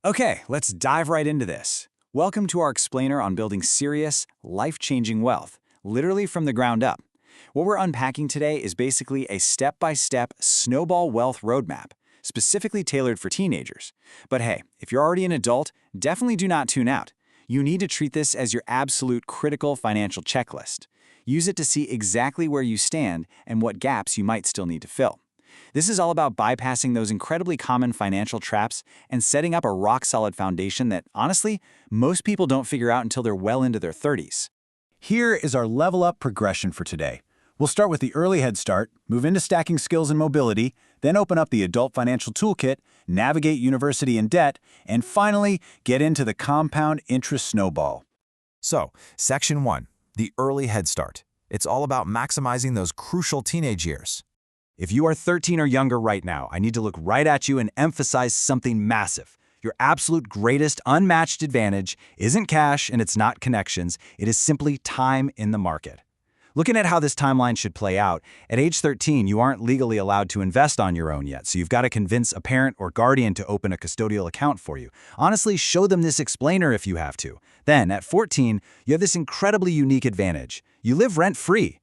Okay, let's dive right into this. Welcome to our explainer on building serious, life-changing wealth, literally from the ground up. What we're unpacking today is basically a step-by-step snowball wealth roadmap, specifically tailored for teenagers. But hey, if you're already an adult, definitely do not tune out. You need to treat this as your absolute critical financial checklist. Use it to see exactly where you stand and what gaps you might still need to fill. This is all about bypassing those incredibly common financial traps and setting up a rock-solid foundation that, honestly, most people don't figure out until they're well into their 30s. Here is our level up progression for today. We'll start with the early head start, move into stacking skills and mobility, then open up the adult financial toolkit, navigate university and debt, and finally get into the compound interest snowball. So, Section 1, the early head start. It's all about maximizing those crucial teenage years. If you are 13 or younger right now, I need to look right at you and emphasize something massive. Your absolute greatest unmatched advantage isn't cash and it's not connections, it is simply time in the market. Looking at how this timeline should play out, at age 13, you aren't legally allowed to invest on your own yet, so you've got to convince a parent or guardian to open a custodial account for you. Honestly, show them this explainer if you have to. Then, at 14, you have this incredibly unique advantage. You live rent-free.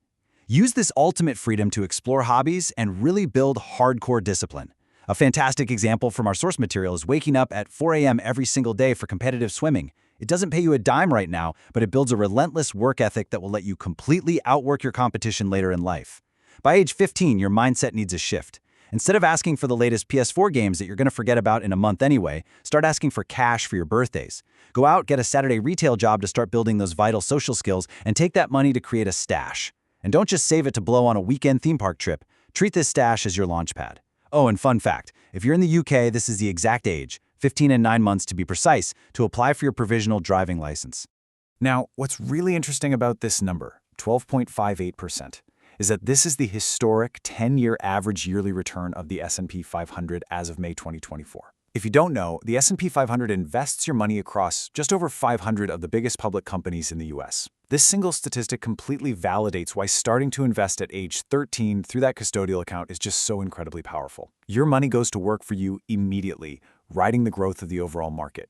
Use this ultimate freedom to explore hobbies and really build hardcore discipline. A fantastic example from our source material is waking up at 4 a.m. every single day for competitive swimming. It doesn't pay you a dime right now, but it builds a relentless work ethic that will let you completely outwork your competition later in life. By age 15, your mindset needs a shift. Instead of asking for the latest PS4 games that you're going to forget about in a month anyway, start asking for cash for your birthdays. Go out, get a Saturday retail job to start building those vital social skills, and take that money to create a stash. And don't just save it to blow on a weekend theme park trip. Treat this stash as your launch pad. Oh, and fun fact, if you're in the UK, this is the exact age, 15 and 9 months to be precise, to apply for your provisional driving license. Now, what's really interesting about this number, 12.58%, is that this is the historic 10-year average yearly return of the S&P 500 as of May 2024. If you don't know, the S&P 500 invests your money across just over 500 of the biggest public companies in the US. This single statistic completely validates why starting to invest at age 13 through that custodial account is just so incredibly powerful. Your money goes to work for you immediately, riding the growth of the overall market.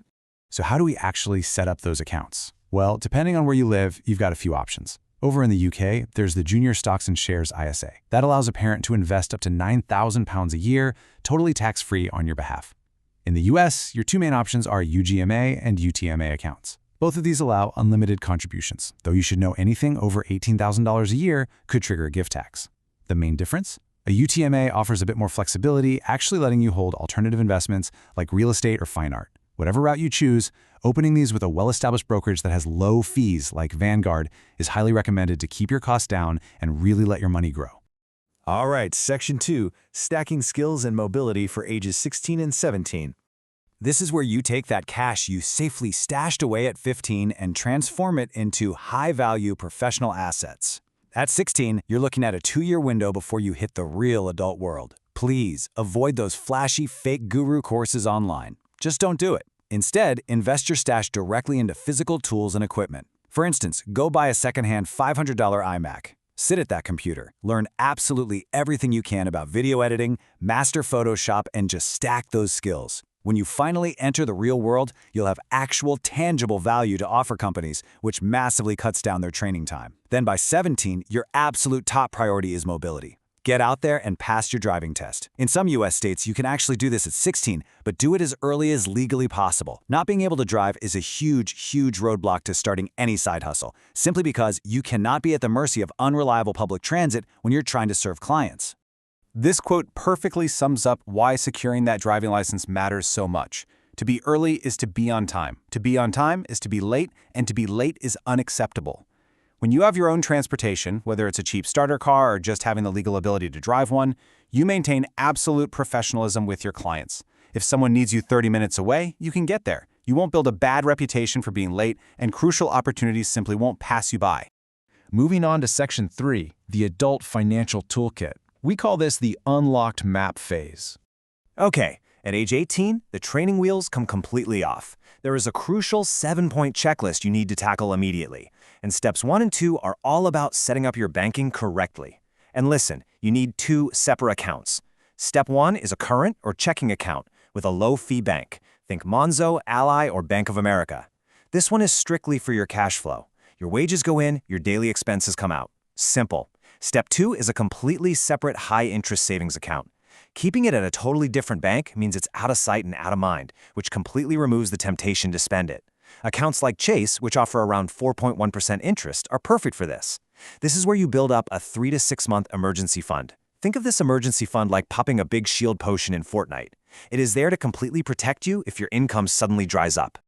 So how do we actually set up those accounts? Well, depending on where you live, you've got a few options. Over in the UK, there's the Junior Stocks and Shares ISA. That allows a parent to invest up to £9,000 a year, totally tax-free on your behalf. In the US, your two main options are UGMA and UTMA accounts. Both of these allow unlimited contributions, though you should know anything over $18,000 a year could trigger a gift tax. The main difference? A UTMA offers a bit more flexibility, actually letting you hold alternative investments like real estate or fine art. Whatever route you choose, opening these with a well-established brokerage that has low fees like Vanguard is highly recommended to keep your costs down and really let your money grow. All right, Section 2, stacking skills and mobility for ages 16 and 17. This is where you take that cash you safely stashed away at 15 and transform it into high-value professional assets. At 16, you're looking at a 2-year window before you hit the real adult world. Please avoid those flashy fake guru courses online. Just don't do it. Instead, invest your stash directly into physical tools and equipment. For instance, go buy a secondhand $500 iMac. Sit at that computer, learn absolutely everything you can about video editing, master Photoshop, and just stack those skills. When you finally enter the real world, you'll have actual tangible value to offer companies, which massively cuts down their training time. Then by 17, your absolute top priority is mobility. Get out there and pass your driving test. In some US states, you can actually do this at 16, but do it as early as legally possible. Not being able to drive is a huge roadblock to starting any side hustle, simply because you cannot be at the mercy of unreliable public transit when you're trying to serve clients. This quote perfectly sums up why securing that driving license matters so much. To be early is to be on time. To be on time is to be late, and to be late is unacceptable. When you have your own transportation, whether it's a cheap starter car or just having the legal ability to drive one, you maintain absolute professionalism with your clients. If someone needs you 30 minutes away, you can get there. You won't build a bad reputation for being late, and crucial opportunities simply won't pass you by. Moving on to Section 3, the Adult Financial Toolkit. We call this the unlocked map phase. Okay, at age 18, the training wheels come completely off. There is a crucial 7-point checklist you need to tackle immediately. And steps 1 and 2 are all about setting up your banking correctly. And listen, you need 2 separate accounts. Step 1 is a current or checking account with a low-fee bank. Think Monzo, Ally, or Bank of America. This one is strictly for your cash flow. Your wages go in, your daily expenses come out. Simple. Step 2 is a completely separate high-interest savings account. Keeping it at a totally different bank means it's out of sight and out of mind, which completely removes the temptation to spend it. Accounts like Chase, which offer around 4.1% interest, are perfect for this. This is where you build up a 3 to 6 month emergency fund. Think of this emergency fund like popping a big shield potion in Fortnite. It is there to completely protect you if your income suddenly dries up.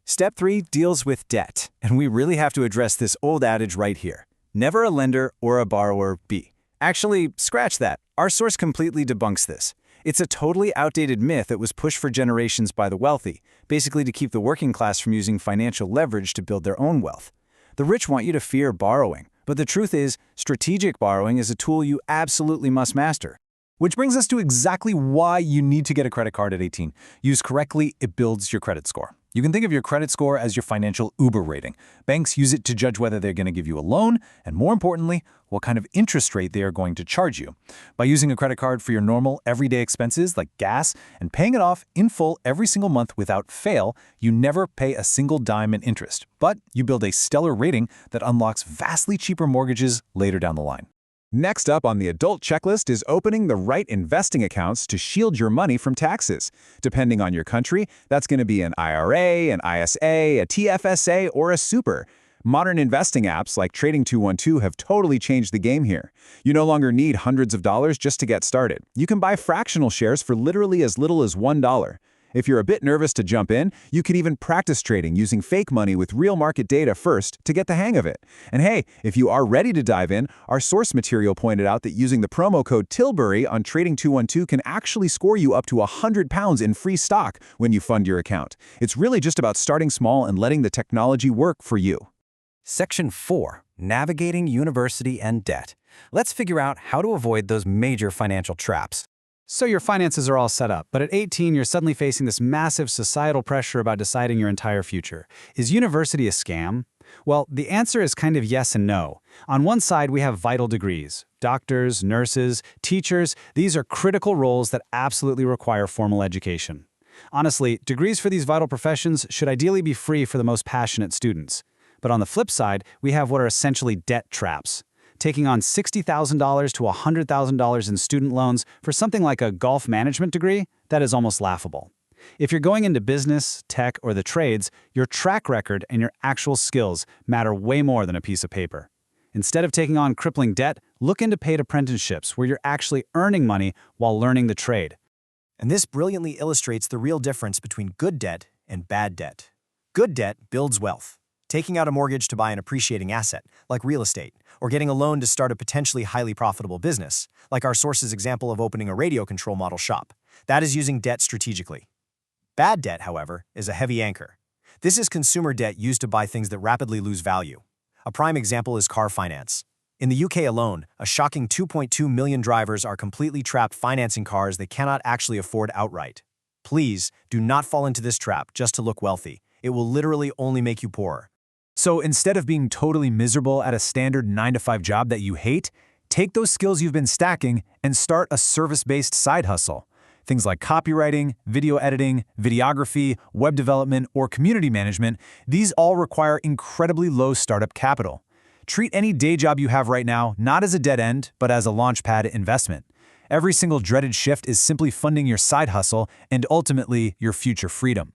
Step 3 deals with debt, and we really have to address this old adage right here. Never a lender or a borrower be. Actually, scratch that. Our source completely debunks this. It's a totally outdated myth that was pushed for generations by the wealthy, basically to keep the working class from using financial leverage to build their own wealth. The rich want you to fear borrowing, but the truth is, strategic borrowing is a tool you absolutely must master. Which brings us to exactly why you need to get a credit card at 18. Used correctly, it builds your credit score. You can think of your credit score as your financial Uber rating. Banks use it to judge whether they're going to give you a loan, and more importantly, what kind of interest rate they are going to charge you. By using a credit card for your normal, everyday expenses like gas and paying it off in full every single month without fail, you never pay a single dime in interest. But you build a stellar rating that unlocks vastly cheaper mortgages later down the line. Next up on the adult checklist is opening the right investing accounts to shield your money from taxes. Depending on your country, that's going to be an IRA, an ISA, a TFSA, or a super. Modern investing apps like Trading 212 have totally changed the game here. You no longer need hundreds of dollars just to get started. You can buy fractional shares for literally as little as $1. If you're a bit nervous to jump in, you can even practice trading using fake money with real market data first to get the hang of it. And hey, if you are ready to dive in, our source material pointed out that using the promo code Tilbury on Trading 212 can actually score you up to £100 in free stock when you fund your account. It's really just about starting small and letting the technology work for you. Section 4. Navigating University and Debt. Let's figure out how to avoid those major financial traps. So your finances are all set up, but at 18, you're suddenly facing this massive societal pressure about deciding your entire future. Is university a scam? Well, the answer is kind of yes and no. On one side, we have vital degrees. Doctors, nurses, teachers, these are critical roles that absolutely require formal education. Honestly, degrees for these vital professions should ideally be free for the most passionate students. But on the flip side, we have what are essentially debt traps. Taking on $60,000 to $100,000 in student loans for something like a golf management degree, that is almost laughable. If you're going into business, tech, or the trades, your track record and your actual skills matter way more than a piece of paper. Instead of taking on crippling debt, look into paid apprenticeships where you're actually earning money while learning the trade. And this brilliantly illustrates the real difference between good debt and bad debt. Good debt builds wealth. Taking out a mortgage to buy an appreciating asset, like real estate, or getting a loan to start a potentially highly profitable business, like our source's example of opening a radio control model shop. That is using debt strategically. Bad debt, however, is a heavy anchor. This is consumer debt used to buy things that rapidly lose value. A prime example is car finance. In the UK alone, a shocking 2.2 million drivers are completely trapped financing cars they cannot actually afford outright. Please, do not fall into this trap just to look wealthy. It will literally only make you poorer. So instead of being totally miserable at a standard 9-to-5 job that you hate, take those skills you've been stacking and start a service-based side hustle. Things like copywriting, video editing, videography, web development, or community management, these all require incredibly low startup capital. Treat any day job you have right now not as a dead end, but as a launchpad investment. Every single dreaded shift is simply funding your side hustle and ultimately your future freedom.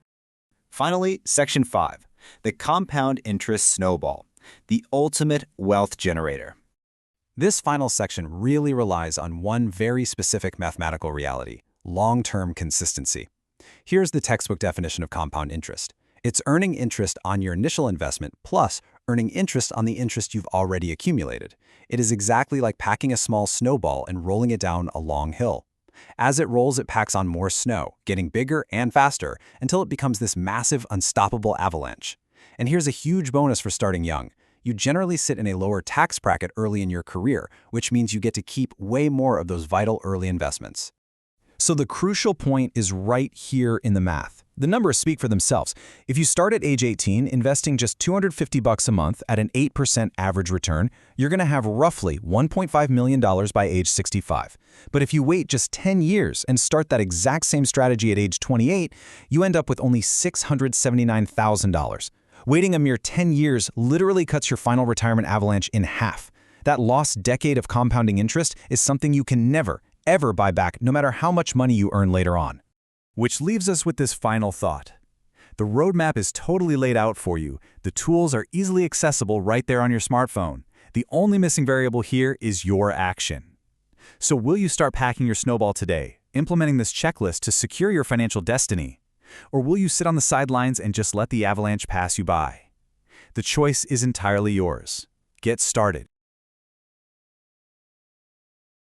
Finally, Section 5. The compound interest snowball, the ultimate wealth generator. This final section really relies on one very specific mathematical reality: long-term consistency. Here's the textbook definition of compound interest. It's earning interest on your initial investment plus earning interest on the interest you've already accumulated. It is exactly like packing a small snowball and rolling it down a long hill. As it rolls, it packs on more snow, getting bigger and faster until it becomes this massive, unstoppable avalanche. And here's a huge bonus for starting young. You generally sit in a lower tax bracket early in your career, which means you get to keep way more of those vital early investments. So the crucial point is right here in the math. The numbers speak for themselves. If you start at age 18, investing just $250 a month at an 8% average return, you're going to have roughly $1.5 million by age 65. But if you wait just 10 years and start that exact same strategy at age 28, you end up with only $679,000. Waiting a mere 10 years literally cuts your final retirement avalanche in half. That lost decade of compounding interest is something you can never, ever buy back, no matter how much money you earn later on. Which leaves us with this final thought. The roadmap is totally laid out for you. The tools are easily accessible right there on your smartphone. The only missing variable here is your action. So will you start packing your snowball today, implementing this checklist to secure your financial destiny? Or will you sit on the sidelines and just let the avalanche pass you by? The choice is entirely yours. Get started.